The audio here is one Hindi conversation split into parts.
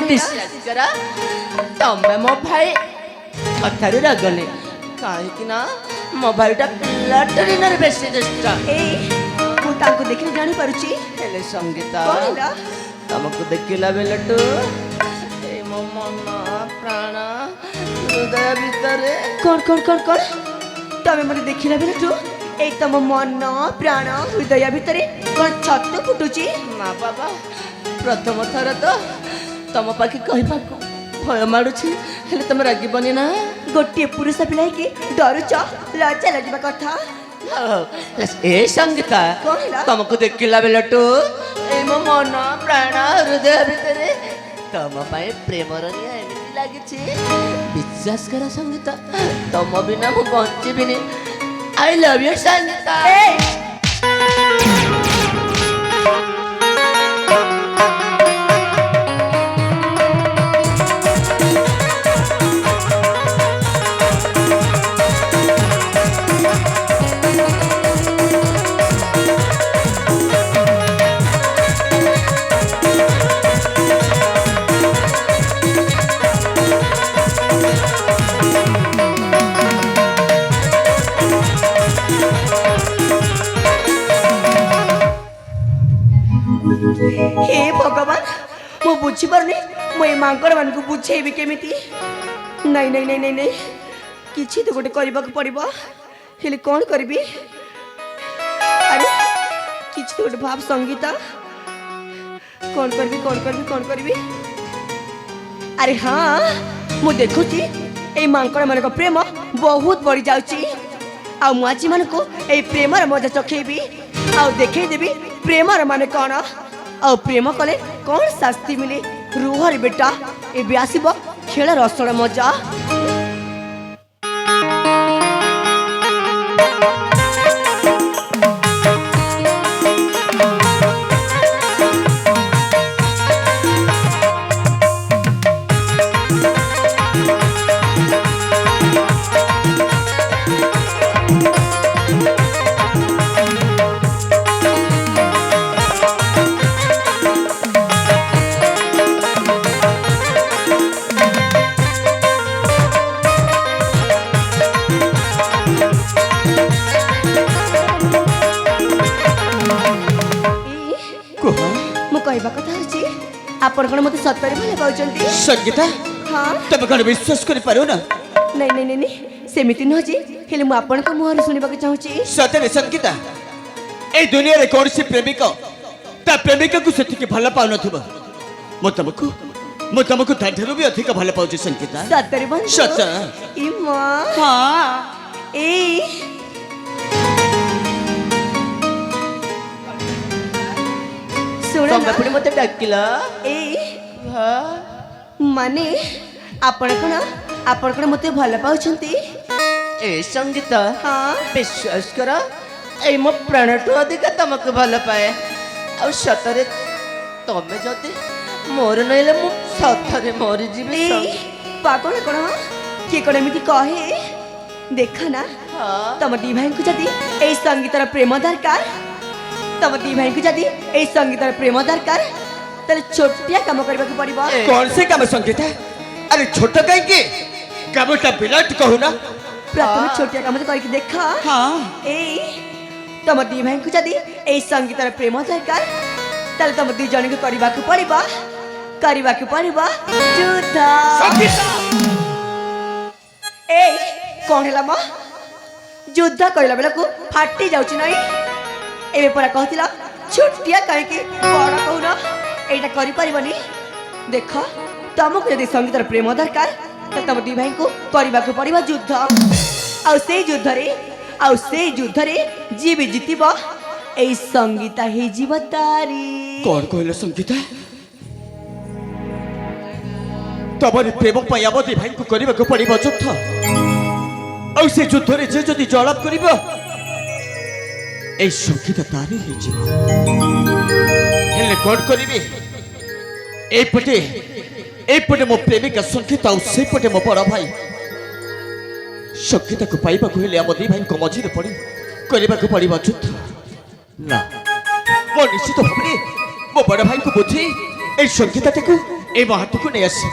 विश्वास करा तमे मो भाई कथार रागने कहीं ना मो भाईटा पिलाटी बेस चेष्टा देखने जानी पारुची हेले संगीता तुमको देखला बेलटू मो मन प्राण हृदय भीतर कौन कौन कौन कौन तमे मते देखिला बेलटू ए तम मन प्राण हृदय भीतर कौन छत फुटुची ना बाबा प्रथम थर तो तुम पाखे कहवा भय माड़ुछि हेले तुम रागिबनी ना गोटे पुरुष पिला के डरुच लज्जा लगे कथा ए संगीता तुमको देखला बेलटू ए मो मन प्राण हृदय भीतर तुम प्रेमर निया एमती लगी विश्वास कर संगीता तुम बिना मु बंचीबिनी आई लव यू संगीता हे भगवान मु बुझी पारनी मु ए मांकर मान को बुझेबी केमिति नहीं नहीं नहीं नहीं नहीं किछि तो गोटे करबा को पड़िबो हेले कोन करबी अरे किछि तो गोटे भाव संगीता कोन करबी कोन करबी कोन करबी अरे हाँ मु देखुची ए मांकर मान को प्रेम बहुत बढ़ी जाउची आ मु आजी मान को ए प्रेमर मजा चखेबी आ देखै देबी प्रेमर माने कौन आ प्रेम कले कौन शास्ति मिले रुहर बेटा ए आसब खेल रसण मजा आपण कौन मत सतरे भले पाउचंती संगीता हाँ तब कौन विश्वास कर पारो ना नहीं नहीं नहीं सेमिति न जी हेले मु आपण को मुहर सुनिबा के चाहूची सतरे संगीता ए दुनिया रे कौन सी प्रेमिका ता प्रेमिका को सेति के भला पाउ नथबो मो तुमको ताठरो भी अधिक भला पाउची संगीता सतरे बन सत ई मां हां ए सुन तुम पुणी मते डाकिला ए माने आपण कोन मते भल पाउछंती ए संगीता हाँ विश्वास कर ए मो प्राण टू अधिक तुमको भल पाए आ सतरे तमे जदि मोर नइले मु सतरे मरि जीबी पागल कोन के कोन एमिति कहे देखा ना तम दी भाई को जदि ए संगीतर प्रेम दरकार तम दी भाई को जदि ए संगीतर प्रेम दरकार तले छोटिया काम करबा के पड़िबो कौन से काम संगीता अरे छोट काई के कामटा बिराट कहू ना प्रथम छोटिया काम करके देखा हां ए तम दी भाई को जदि ए संगीतर प्रेम दरकार तले तम दी जन के करबा के पड़िबो युद्ध संगीता ए कौन है म युद्ध कहला बेला को फाटी जाउची नहीं एबे परा कहतिला छोटिया काहे के बड़ा कहूना एटा करि परिबनी देख तुमको यदि संगीतर प्रेम दरकार त तम दी भाई को करबा को पड़िबा युद्ध आ से युद्ध रे जीव जीतिबा ए संगीता हे जीव तारी कौन कहले संगीता तमरी प्रेम पाई आम दी भाई को करबा को पड़िबा युद्ध आ से युद्ध रे जे जदि जलाप करबा ए संगीता तारी हे जीव हेले कौन करिबे एपटे मो प्रेमिका संगीता और से पटे मो बड़ भाई संगीता को पाइबा को हेले आम दी भाई को मझी रे पड़ी करबा को पड़िबा युद्ध ना मो निश्चित भाबरे मो बड़ भाई को बुझी ए संगीता को এই মহাটুকু নিয়ে আসি।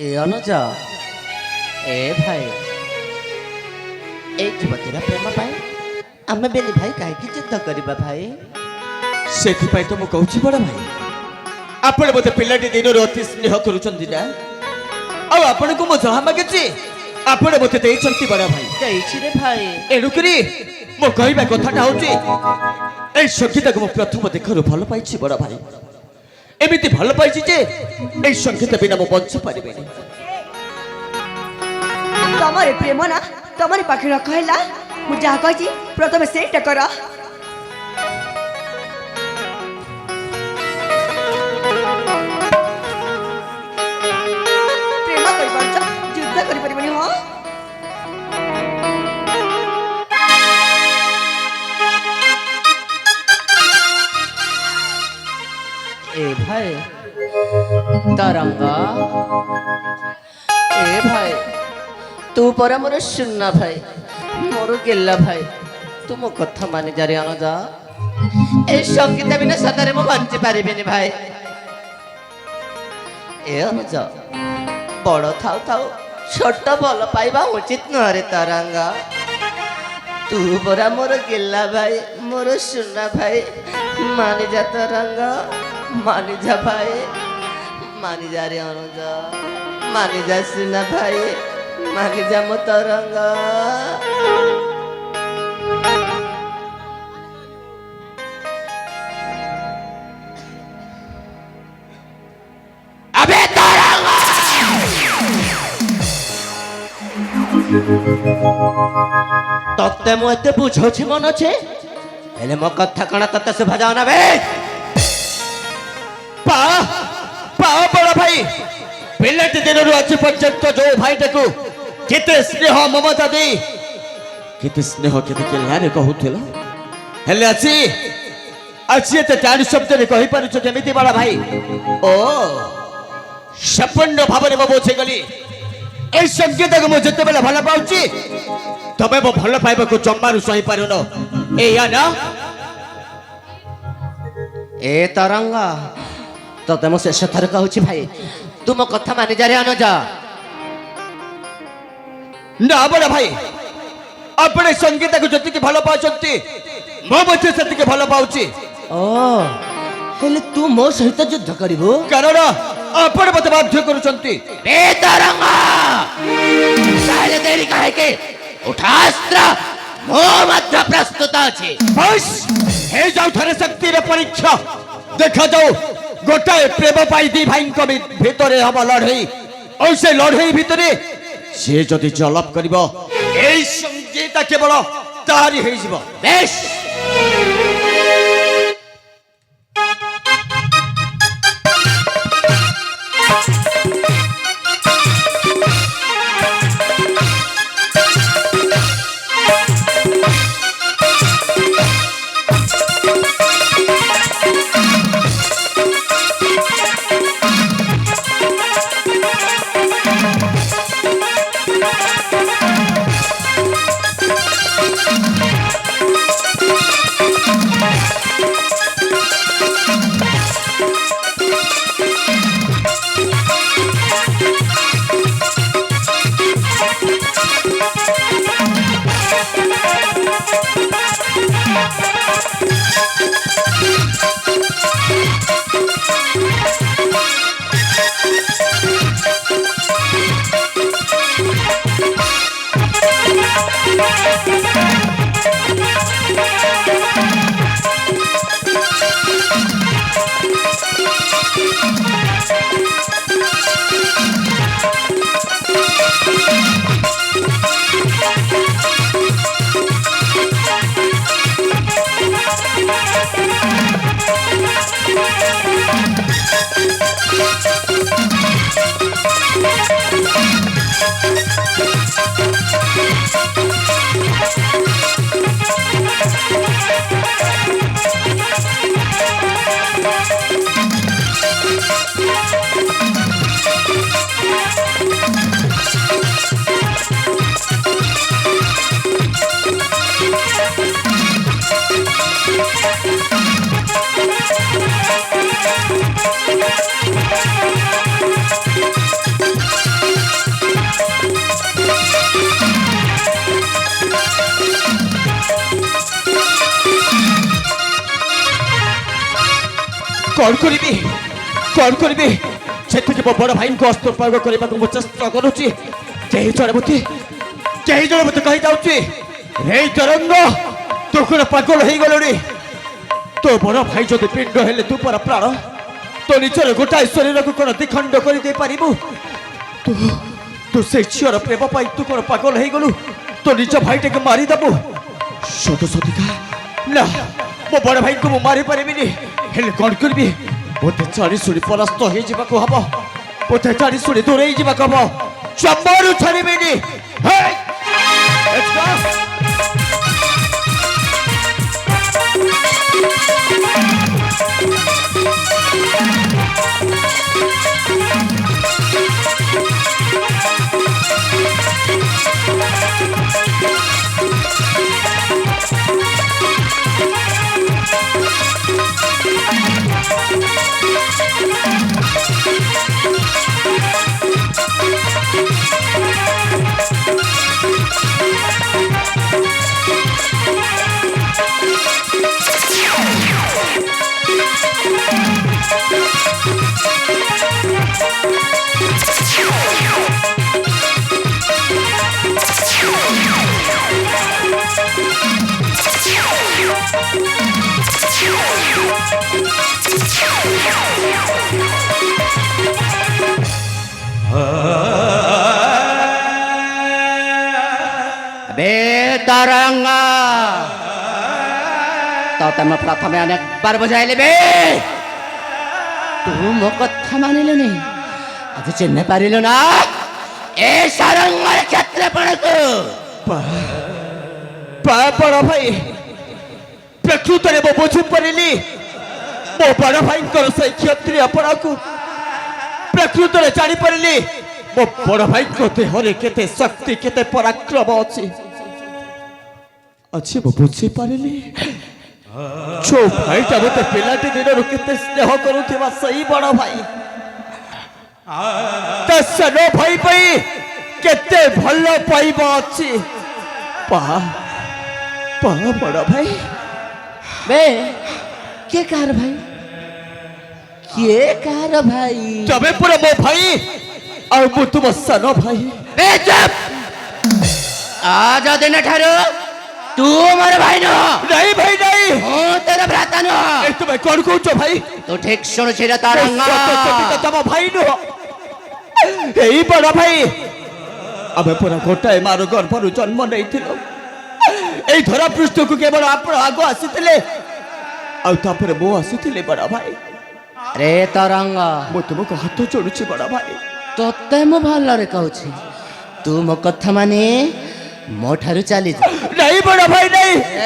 ଏ ଅନୁଜ ଏ ଭାଇ এই ଯୁବତୀର ପ୍ରେମ ପାଇଁ ଆମେ ବେଲି ଭାଇ କାହିଁକି ଯୁଦ୍ଧ କରିବା ଭାଇ? ସେଥିପାଇଁ ତ ମୁଁ କହୁଛି ବଡ଼ ଭାଇ, ଆପଣ ମୋତେ ପିଲାଟି ଦିନରୁ ଅତି ସ୍ନେହ କରୁଛନ୍ତି ନା, ଆଉ ଆପଣଙ୍କୁ ମୁଁ ଯାହା ମାଗିଛି ଆପଣ ମୋତେ ଦେଇଛନ୍ତି ବଡ଼ ଭାଇ। ଦେଇଛି ରେ ଭାଇ। ଏଣୁକରି ମୋ କହିବା କଥାଟା ହଉଛି এই ସଙ୍ଗୀତକୁ ମୁଁ ପ୍ରଥମ ଦେଖାରୁ ଭଲ ପାଇଛି ବଡ଼ ଭାଇ। ଏମିତି ଭଲ ପାଇଛି ଯେ এই ସଙ୍ଗୀତ ବିନା ମୁଁ ବଞ୍ଚି ପାରିବିନି। ତମର ପ୍ରେମ ନା ତମରି ପାଖରେ ରଖ ହେଲା। ମୁଁ ଯାହା କହିଛି ପ୍ରଥମେ ସେଇଟା କର। ପ୍ରେମ କରିପାରୁଛ, ଯୁଦ୍ଧ କରିପାରିବନି। ହଁ ଏ ଭାଇ ତରଙ୍ଗ, ଏ ଭାଇ ତୁ ପରା ମୋର ସୁନା ଭାଇ, ମୋର ଗେଲା ଭାଇ, ତୁ ମୋ କଥା ମାନି ଯାରେ ଅନୁଜ। এই ସଙ୍ଗୀତ ବିନା ସତରେ ମୁଁ ବଞ୍ଚି ପାରିବିନି ଭାଇ। ଏ ଅନୁଜ, ବଡ଼ ଥାଉ ଥାଉ ଛୋଟ ଭଲ ପାଇବା ଉଚିତ ନୁହଁରେ ତରଙ୍ଗ। ତୁ ପରା ମୋର ଗେଲା ଭାଇ, ମୋର ସୁନା ଭାଇ, ମାନିଯା ତରଙ୍ଗ, ମାନିଯା ଭାଇ, ମାନିଯା ରେ ଅନୁଜ, ମାନିଯା ସୁନା ଭାଇ, ମାନିଯା ମୋ ତରଙ୍ଗ। আবে তরঙ্গ, ତତେ ମୁଁ ଏତେ ବୁଝଉଛି ମନ ଅଛି, ହେଲେ ମୋ କଥା କଣ ତତେ ଶୁଭା ଯାଉ ନା ବେ? ପା ପା ବଡ଼ ଭାଇ, ପିଲାଟି ଦିନରୁ ଆଜି ପର୍ଯ୍ୟନ୍ତ ଯୋଉ ଭାଇଟାକୁ କେତେ ସ୍ନେହ ମମତା ଦେଇ କେତେ ସ୍ନେହ କେତେ କେଲାରେ କହୁଥିଲ, ହେଲେ ଆଜି ଏତେ ଚାରି ଶବ୍ଦରେ କହିପାରୁଛ କେମିତି ବଡ଼ ଭାଇ? ଓ ସମ୍ପୂର୍ଣ୍ଣ ଭାବରେ ମୁଁ ବୁଝିଗଲି। এই ସଙ୍ଗୀତକୁ ମୁଁ ଯେତେବେଳେ ଭଲ ପାଉଛି ତମେ ମୋ ଭଲ ପାଇବାକୁ ଜମାରୁ ସହିପାରୁନ, ଏଇଆ ନା? ଏ ତରଙ୍ଗ, ତତେ ମୁଁ ଶେଷ ଥର କହୁଛି ଭାଇ, ତୁ ମୋ କଥା ମାନି ଯାରେ ଅନୁଜ। ନା ବଡ଼ ଭାଇ, ଆପଣ এই ସଙ୍ଗୀତକୁ ଯେତିକି ଭଲ ପାଉଛନ୍ତି ମୁଁ ମଧ୍ୟ ସେତିକି ଭଲ ପାଉଛି। ଓ ହେଲେ ତୁ ମୋ ସହିତ ଯୁଦ୍ଧ କରିବୁ? କାରଣ ଆପଣ ମୋତେ ବାଧ୍ୟ କରୁଛନ୍ତି। ଏ ତରଙ୍ଗ, ତାହେଲେ ଦେରି କାହିଁକି? ଉଠା ଅସ୍ତ୍ର, ମୁଁ ମଧ୍ୟ ପ୍ରସ୍ତୁତ ଅଛି। ବସ୍ ହେଇଯାଉ ଥରେ ଶକ୍ତିର ପରୀକ୍ଷା, ଦେଖାଯାଉ ଗୋଟାଏ ପ୍ରେମ ପାଇଁ ଦି ଭାଇଙ୍କ ଭିତରେ ହବ ଲଢ଼େଇ, ଆଉ ସେ ଲଢ଼େଇ ଭିତରେ ସେ ଯଦି ଜଲପ କରିବ এই ସଙ୍ଗୀତ କେବଳ ତାରି ହେଇଯିବ। ବେଶ कौन करिबी कौन करिबी सेतिके मो बड़ भाई को अस्त्र प्रयोग करबा को चेष्टा करूची केही जण मते कहि जाउची रे तरंग तू कोन पागल होई गलोनी तो बड़ भाई जदि पिंड हेले तू पर प्राण तो निचर गोटाए शरीर को कोन दिखंड कर दे पारिबु तू तू से छियर प्रेम पाई तू कोन पागल होई गलु तो निज भाई के मारी दबु सत सतिका ना मो बड़ भाई को मारी पारिबिनी हेले कौन करबी बोते चारी सुड़ी परास्त हो जिबा को हबो बोते चारी सुड़ी दूर ही जिबा को हबो चम्बारू छाड़ीबिनी हे लेट्स गो तरंगा तो तम प्रथम अनेक बार बुझाइले बे तू मो कथा मानिल नहीं आज चिन्ह पारिल ना ए सारंग क्षेत्रपण को बड़ भाई प्रकृत रे मो बुझी परिली मो बड़ भाई से क्षत्रिय अपना को प्रकृत रे जानी परिली मो बड़ भाई को देहरे केते शक्ति केते पराक्रम अछि अच्छे वो बुझी पारिली जो भाई टा मते पिलाटी दिन केते स्नेह करूथिबा सही बड़ भाई त सनो भाई पई केते भलो पाइबा अछि पा पा बड़ भाई बे के कार भाई के कार भाई तबे पूरा मो भाई और मु तुम सनो भाई बे चुप आज दिन ठारो तू मोर भाई न नहीं भाई नहीं हूँ तेरा भ्राता न ए तुम्हें कौन कहूँ भाई तू ठीक सुन छिरा तरंगा तम भाई नु यही बड़ भाई अबे पूरा गोटाए मारो गर्भर जन्म नहीं थिलो एई धरा पृष्ठ को केवल आप आगो आसीथिले आ तापर मो आसीथिले बड़ भाई रे तरंगा मो तुमको हाथ जोड़ुछि बड़ भाई तोते मो भलरे कहूछि तू मो कथा माने मो ठारु चली जा नहीं बड़ भाई नहीं ए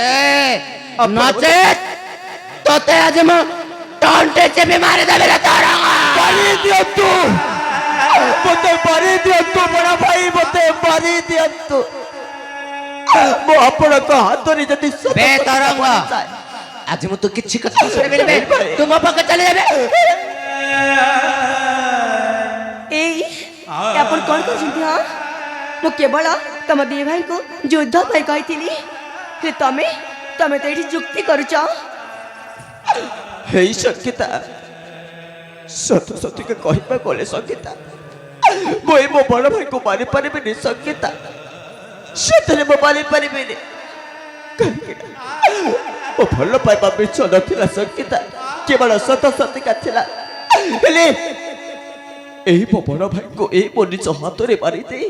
नचे तोते आज मो टंटे से भी मारे दे रे तरंगा मारी दियो तू मते मारी दियो तू बड़ भाई मते मारी दियो तू मो आपण को हाथ रे जति बे तरंगा आज मु तो किछि कथा सुनबे बे तू मो पक चले जाबे एई आपण कोन कहछिंती हां मु केवल तम दी भाई को युद्ध पे कहिथिली हे तमे तमे तो एठी जुक्ति करूछ हे सकिता सत सती के कहबा कोले सकिता मोई मो बड़ भाई को मारी पारिबे नि सकिता सतरे मो मारी पारिबे नि ओ भलो पाइबा बिच नथिला सकिता केवल सत सती का थिला हेले एही मो बड़ भाई को ए मो निज हाथ रे मारी दे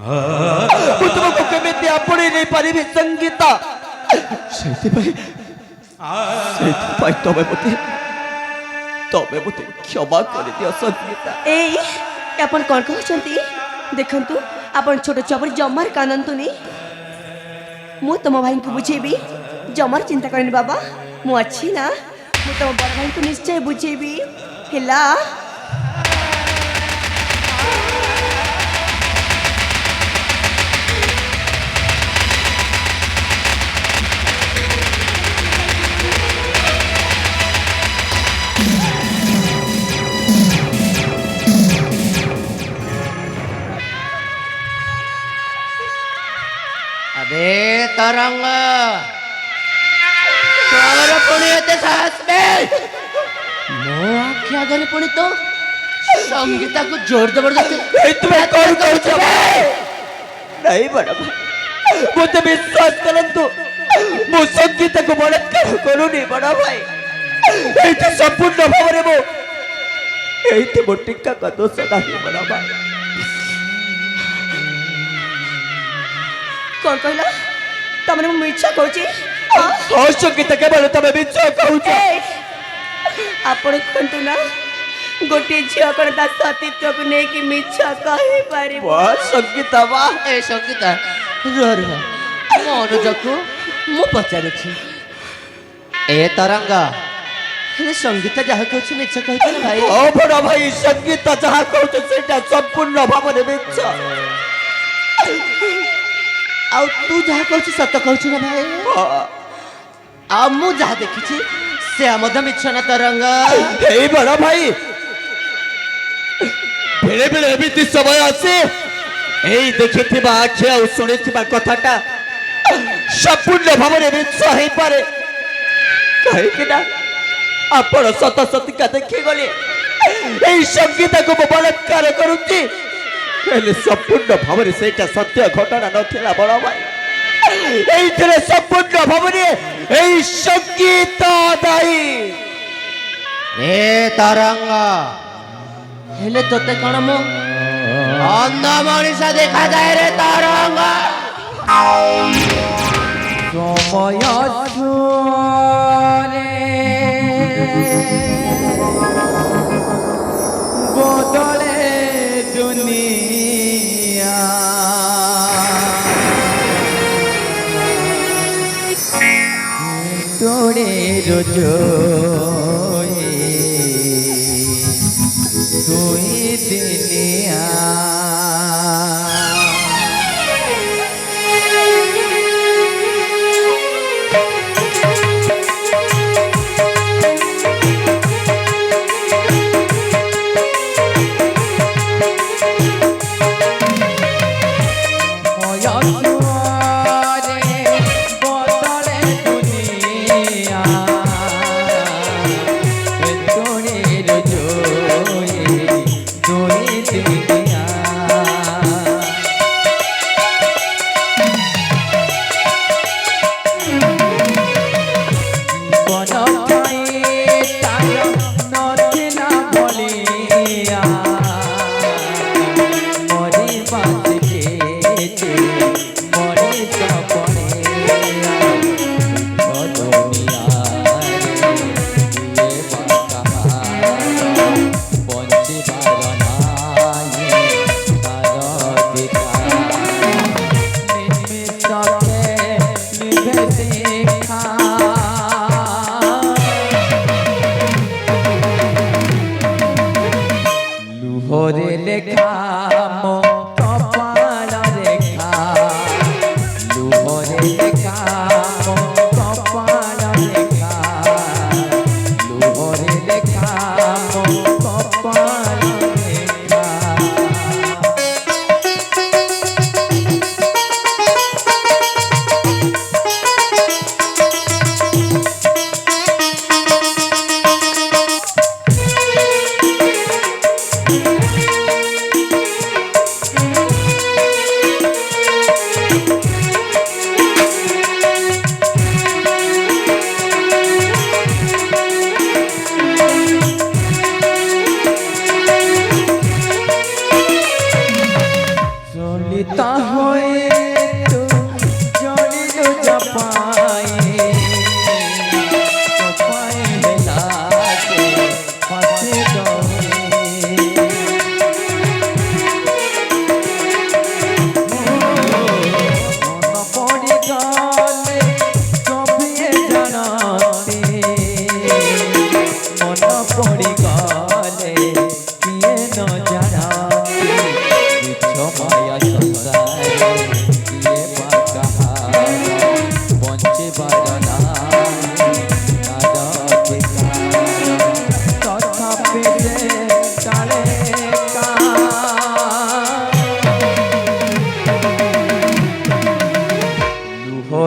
मु तुमको केमिति आपणे नै पारिबे संगीता सेति भाई तबे मते क्षमा कर दियो संगीता एई आपण कोन कहछंती देखंतु आपण छोट चपर जमार कानंतुनी मु तम भाई को बुझेबी जमार चिंता करनी बाबा मु अच्छी ना मु तम बड़ भाई को निश्चय बुझेबी हिला रे तरंग तोर पुणी एते साहस में मो आखि आगे पुणी तो संगीता को जोर जबरदस्ती तुम्हें कौन कौन नहीं बड़ा भाई मुझे विश्वास करंतु मो संगीता को बलात्कार करूनी बड़ा भाई एठी संपूर्ण भाव रे मो एठी मो टिक्का का दोष नहीं बड़ा भाई कौन कहला तमने मु मिच्छा कहूची हाँ संगीता केवल तमे मिच्छा कहूछ आपण कहतु ना गोटे झियो कण ता सतीत्व को ने कि मिच्छा कहि पारे वाह संगीता वाह ए संगीता रो अनुजको मु पचारुछि ए तरंग हे संगीता जहाँ कहूँ मिछ कह भाई ओ बड़ा भाई संगीता जहाँ कहूँ सेटा संपूर्ण भाव रे मिच्छा आ तू जहाँ कहूँ सत कहूँ ना भाई आ मु जहाँ देखी से मध्य मिछ ना तरंग हे बड़ा भाई बेले बेले एमिति समय आसे एई देखिथिबा आखि आ सुनिथिबा कथाटा संपूर्ण भाव रे मिछ हे पारे कहि कि ना आपण सत सतिका देखि गले एई संगीता को बलात्कार करूची हेले संपूर्ण भाव रे सेटा सत्य घटना नथिला बड़ा भाई एइथिरे संपूर्ण भाव रे एई संगीता दाई ए तरंग हेले तोते कण मो अंध मनीषा देखा जाए रे तरंग समय रे बदले दुनिया तोड़े रोजो दुई दिनिया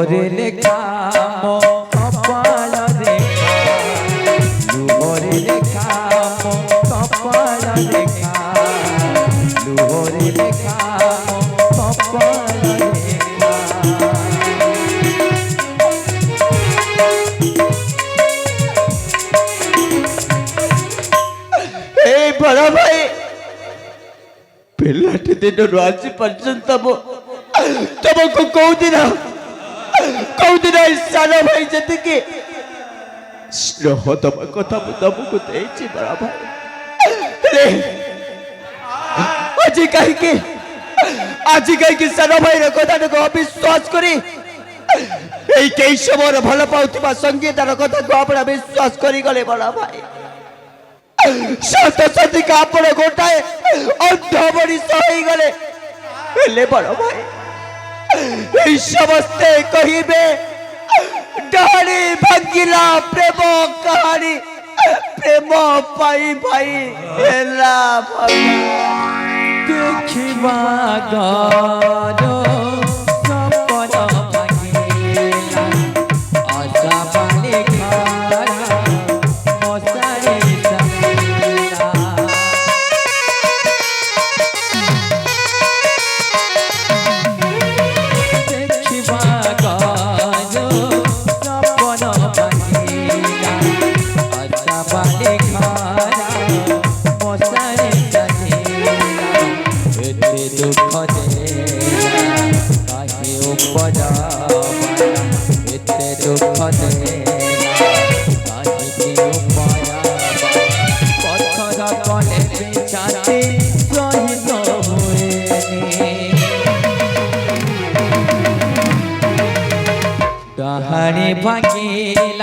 লুহরে লেখা মো কপাল রেখা লুহরে লেখা মো কপাল রেখা লুহরে লেখা মো কপাল রেখা এই বড় ভাই ପିଲାଟି ଦିନରୁ ଆଜି ପର୍ଯ୍ୟନ୍ତ ତମକୁ କୋଉଦିନ ଏଇ ସାନ ଭାଇ ଯେତିକି ସ୍ନେହ ଦବା କଥା ମୁଁ ତମକୁ ଦେଇଛି ବଡ ଭାଇ ହେଲେ ଆଜି କାହିଁକି ସାନ ଭାଇର କଥାଟାକୁ ଅବିଶ୍ୱାସ କରି ଏଇ କେଇ ସମୟର ଭଲ ପାଉଥିବା ସଙ୍ଗୀତର କଥାକୁ ଆପଣ ବିଶ୍ୱାସ କରିଗଲେ ବଡ ଭାଇ ସତସତିକା ଆପଣ ଗୋଟାଏ ଅନ୍ଧ ମଣିଷ ହେଇଗଲେ ହେଲେ ବଡ ଭାଇ এই ସମସ୍ତେ କହିବେ ଡାଳି ଭାଙ୍ଗିଲା ପ୍ରେମ କାହାଣୀ ପ୍ରେମ ପାଇ ଭାଇ ହେଲା ଦେଖିବା ଗର ସପନ ଭାଙ୍ଗିଲା ଆଶା ପାଣି ଖାରା ମଶାରେ ସାଙ୍ଗିଲା ଦେଖିବା ଗର ସପନ ଭାଙ୍ଗିଲା ଆଶା ପାଣି ଖାରା ମଶାରେ ସାଙ୍ଗିଲା ଏତେ ଦୁଃଖ ଦେଲା କାହିଁ ଉପଜା ଏତେ ଦୁଃଖ ଦେଲା କାହିଁକି ଉପଜା ପଥର କଲେ ବିଚାରି ସହିତ ହୁଏନି ଡାହାଣୀ ଭାଙ୍ଗିଲା